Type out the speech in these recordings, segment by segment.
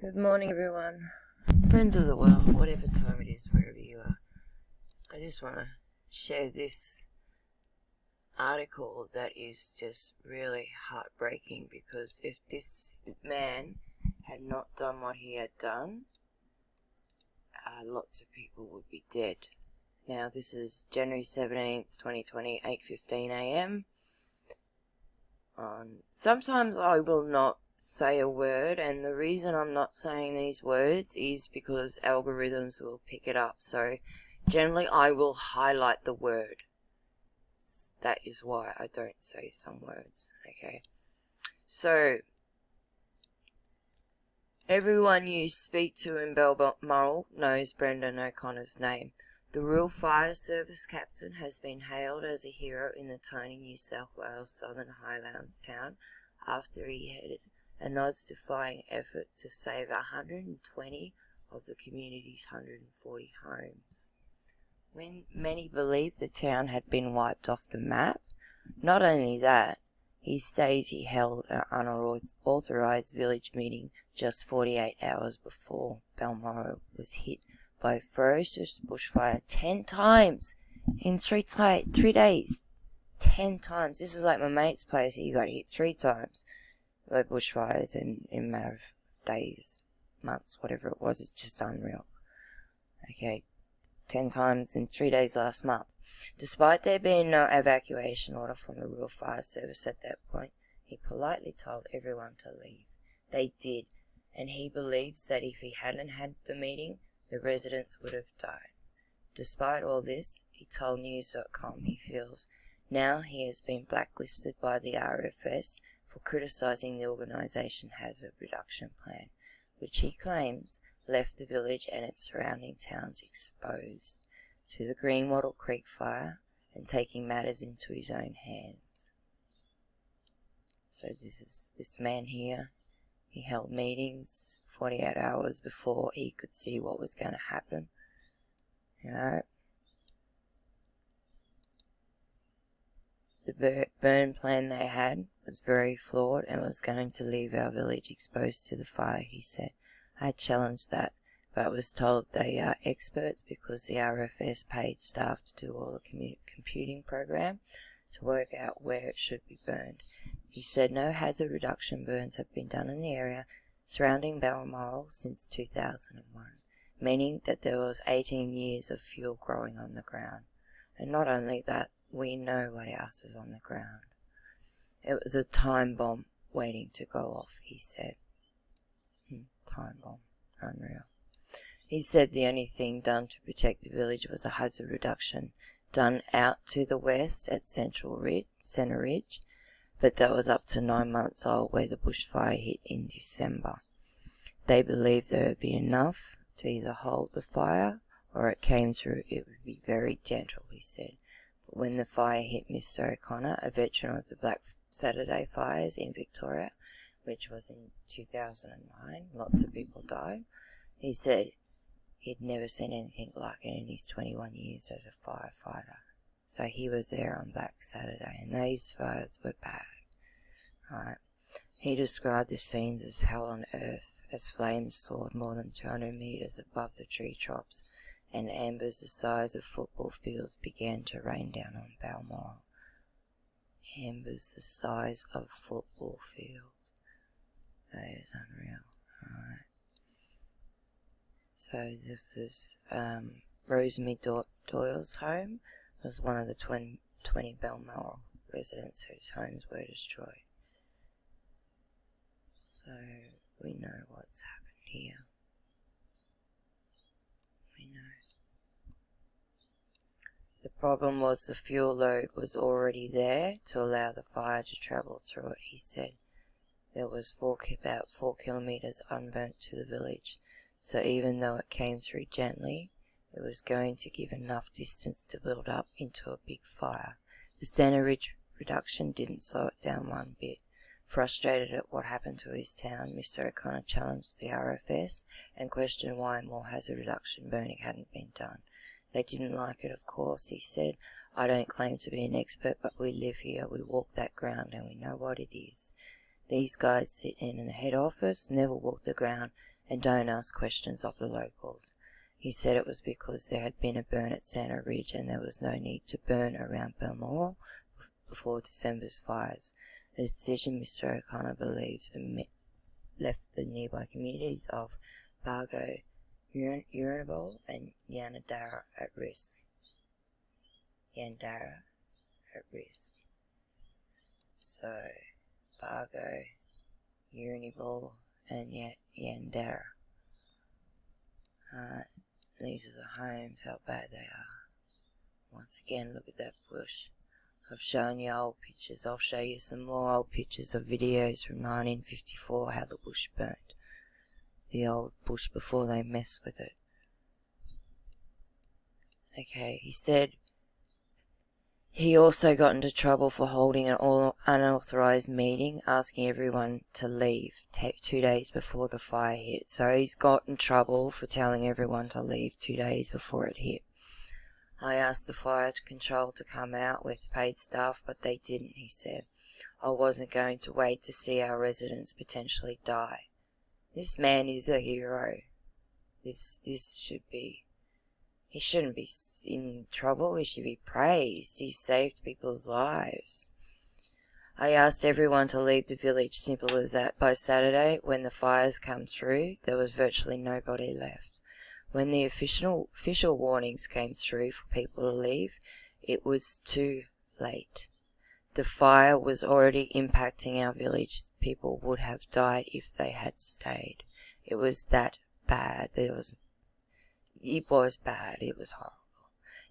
Good morning, everyone. Friends of the world, whatever time it is, wherever you are. I just want to share this article that is just really heartbreaking, because if this man had not done what he had done, lots of people would be dead. Now, this is January 17th, 2020, 8:15 a.m. Sometimes I will not say a word, and the reason I'm not saying these words is because algorithms will pick it up. So generally I will highlight the word. That is why I don't say some words. Okay, so everyone you speak to in Balmoral knows Brendan O'Connor's name. The Royal Fire Service captain has been hailed as a hero in the tiny New South Wales Southern Highlands town after he headed a nods-defying effort to save 120 of the community's 140 homes. When many believed the town had been wiped off the map, not only that, he says he held an unauthorised village meeting just 48 hours before Balmoral was hit by ferocious bushfire 10 times in 3 days. 10 times. This is like my mate's place. He got hit 3 times by bushfires in a matter of days, months, whatever it was. It's just unreal. Okay, 10 times in 3 days last month. Despite there being no evacuation order from the Royal Fire Service at that point, he politely told everyone to leave. They did, and he believes that if he hadn't had the meeting, the residents would have died. Despite all this, he told News.com he feels now he has been blacklisted by the RFS for criticising the organisation hazard reduction plan, which he claims left the village and its surrounding towns exposed to the Greenwater Creek fire and taking matters into his own hands. So this man here. He held meetings 48 hours before he could see what was going to happen. You know, the burn plan they had was very flawed and was going to leave our village exposed to the fire, he said. I challenged that, but was told they are experts because the RFS paid staff to do all the computing program to work out where it should be burned. He said no hazard reduction burns have been done in the area surrounding Balmoral since 2001, meaning that there was 18 years of fuel growing on the ground. And not only that, we know what else is on the ground. It was a time bomb waiting to go off, he said. Time bomb. Unreal. He said the only thing done to protect the village was a hazard reduction done out to the west at Centre Ridge, but that was up to 9 months old where the bushfire hit in December. They believed there would be enough to either hold the fire or it came through, it would be very gentle, he said. But when the fire hit Mr. O'Connor, a veteran of the Black Saturday fires in Victoria, which was in 2009, lots of people died, he said he'd never seen anything like it in his 21 years as a firefighter. So he was there on Black Saturday, and these fires were bad. Right. He described the scenes as hell on earth, as flames soared more than 200 metres above the tree tops, and embers the size of football fields began to rain down on Balmoral. Embers the size of football fields. That is unreal. Right. So this is Rosemary Doyle's home. Was one of the 20 Balmoral residents whose homes were destroyed. So we know what's happened here. We know. The problem was the fuel load was already there to allow the fire to travel through it, he said. There was about 4 kilometres unburnt to the village, so even though it came through gently, it was going to give enough distance to build up into a big fire. The Centre Ridge reduction didn't slow it down one bit. Frustrated at what happened to his town, Mr. O'Connor challenged the RFS and questioned why more hazard reduction burning hadn't been done. They didn't like it, of course, he said. I don't claim to be an expert, but we live here, we walk that ground, and we know what it is. These guys sit in the head office, never walk the ground, and don't ask questions of the locals. He said it was because there had been a burn at Santa Ridge and there was no need to burn around Balmoral before December's fires, a decision Mr. O'Connor believes left the nearby communities of Bargo, Urinable and Yandara at risk. So, Bargo, Urinable and Yandara. These are the homes, how bad they are. Once again, look at that bush. I've shown you old pictures. I'll show you some more old pictures of videos from 1954, how the bush burnt. The old bush before they mess with it. Okay, he said he also got into trouble for holding an unauthorized meeting, asking everyone to leave 2 days before the fire hit. So he's got in trouble for telling everyone to leave 2 days before it hit. I asked the fire control to come out with paid staff, but they didn't, he said. I wasn't going to wait to see our residents potentially die. This man is a hero. He shouldn't be in trouble. He should be praised. He saved people's lives. I asked everyone to leave the village, simple as that. By Saturday, when the fires come through, there was virtually nobody left. When the official warnings came through for people to leave, it was too late. The fire was already impacting our village. People would have died if they had stayed. It was that bad. It was bad. It was horrible.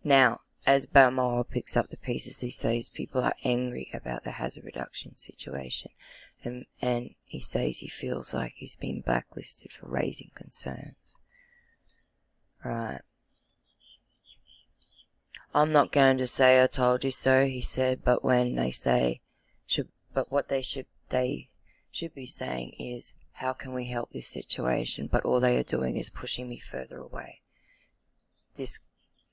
Now, as Balmoral picks up the pieces, he says people are angry about the hazard reduction situation, and he says he feels like he's been blacklisted for raising concerns. Right. I'm not going to say I told you so, he said, but what they should be saying is, how can we help this situation? But all they are doing is pushing me further away. This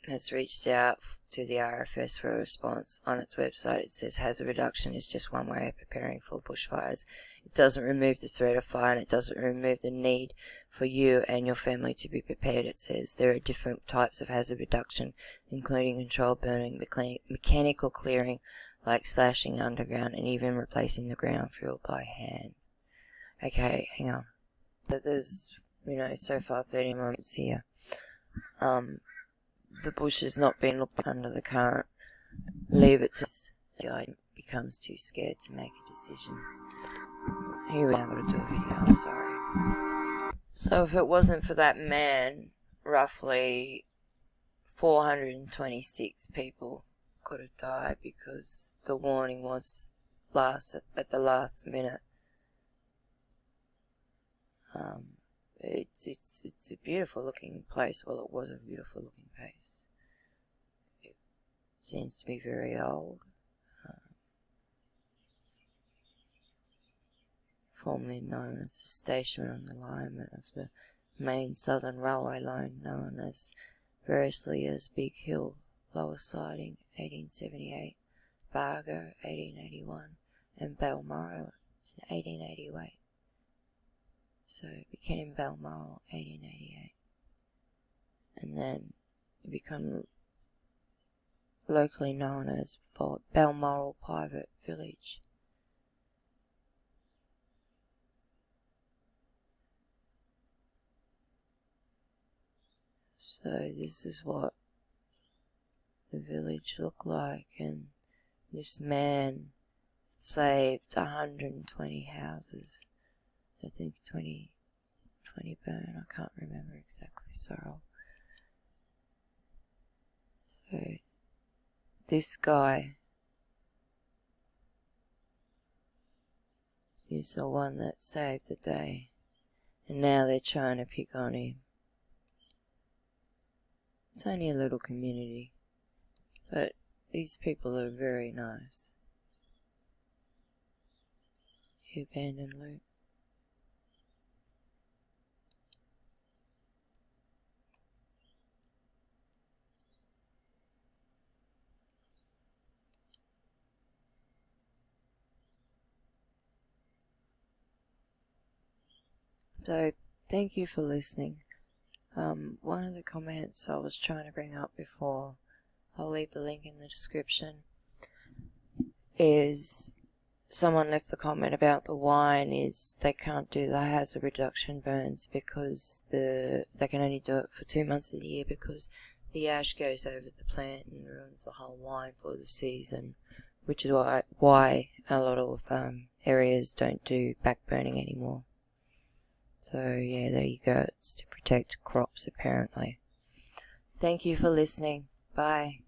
has reached out to the RFS for a response. On its website it says hazard reduction is just one way of preparing for bushfires. It doesn't remove the threat of fire, and it doesn't remove the need for you and your family to be prepared. It says there are different types of hazard reduction, including controlled burning, mechanical clearing like slashing underground, and even replacing the ground fuel by hand. Okay, hang on. But there's, so far 30 minutes here. The bush has not been looked under the current. Leave it to the guy becomes too scared to make a decision. He would be able to do a video, I'm sorry. So if it wasn't for that man, roughly 426 people could have died because the warning was at the last minute. It's a beautiful looking place. Well, it was a beautiful looking place. It seems to be very old. Formerly known as the station on the alignment of the main southern railway line, known as variously as Big Hill, Lower Siding 1878, Bargo 1881, and Balmoral in 1888. So it became Balmoral 1888, and then it became locally known as Balmoral Private Village. So this is what the village looked like, and this man saved 120 houses. I think 20 burn, I can't remember exactly, so this guy is the one that saved the day, and now they're trying to pick on him. It's only a little community, but these people are very nice. The abandoned loop. So thank you for listening. One of the comments I was trying to bring up before, I'll leave the link in the description, is someone left the comment about the wine is they can't do the hazard reduction burns because they can only do it for 2 months of the year because the ash goes over the plant and ruins the whole wine for the season, which is why a lot of areas don't do back burning anymore. So yeah, there you go. It's to protect crops apparently. Thank you for listening. Bye.